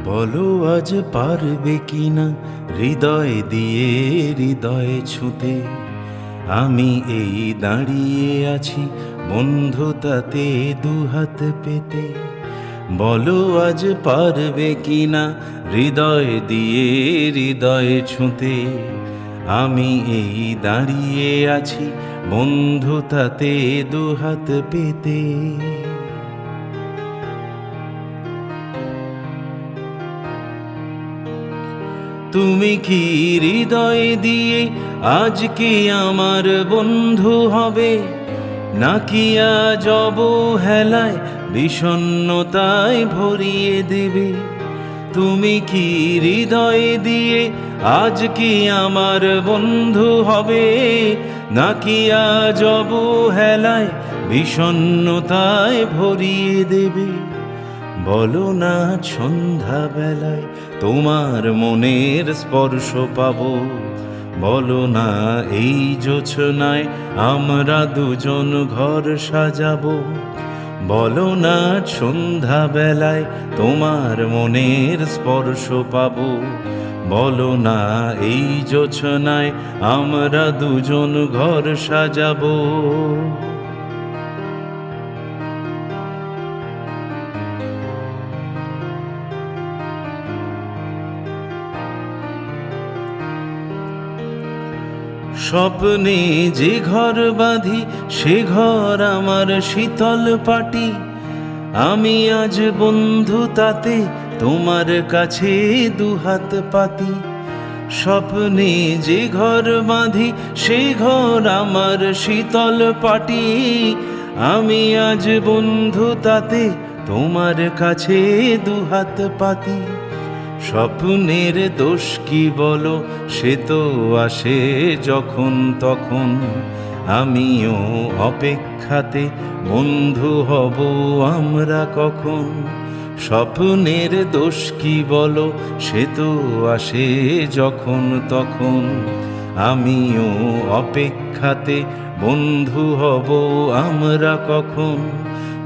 বলো আজ পারবে কিনা হৃদয় দিয়ে হৃদয় ছুঁতে। আমি এই দাঁড়িয়ে আছি বন্ধুতাতে দুহাত পেতে। বলো আজ পারবে কিনা হৃদয় দিয়ে হৃদয় ছুঁতে। আমি এই দাঁড়িয়ে আছি বন্ধুতাতে দুহাত পেতে। তুমি কি হৃদয় দিয়ে আজকে আমার বন্ধু হবে, নাকি আজ অবহেলায় বিষণ্ণতায় ভরিয়ে দেবে? তুমি কি হৃদয় দিয়ে আজকে আমার বন্ধু হবে, নাকি আজ অবহেলায় বিষণ্ণতায় ভরিয়ে দেবে? বলো না সন্ধ্যাবেলায় তোমার মনের স্পর্শ পাবো। বলো না এই জোছনায় আমরা দুজন ঘর সাজাবো। বলো না সন্ধ্যাবেলায় তোমার মনের স্পর্শ পাবো। বলো না এই জোছনায় আমরা দুজন ঘর সাজাবো। স্বপ্নে যে ঘর বাঁধি সে ঘর আমার শীতল পাটি। আমি আজ বন্ধু তাতে তোমার কাছে দুহাত পাতি। স্বপ্নে যে ঘর বাঁধি সে ঘর আমার শীতল পাটি। আমি আজ বন্ধু তাতে তোমার কাছে দুহাত পাতি। স্বপ্নের দোষ কি বলো, সে তো আসে যখন তখন। আমিও অপেক্ষাতে বন্ধু হব আমরা কখন। স্বপ্নের দোষ কি বলো, সে তো আসে যখন তখন। আমিও অপেক্ষাতে বন্ধু হব আমরা কখন।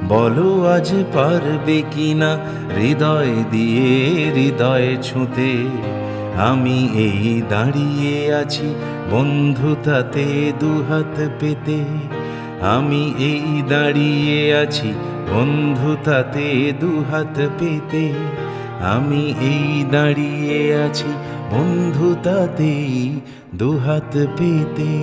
বলো আজ পারবে কিনা হৃদয় দিয়ে হৃদয় ছুঁতে। আমি এই দাঁড়িয়ে আছি বন্ধুতাতে দুহাত পেতে। আমি এই দাঁড়িয়ে আছি বন্ধুতাতে দুহাত পেতে। আমি এই দাঁড়িয়ে আছি বন্ধুতাতে দুহাত পেতে।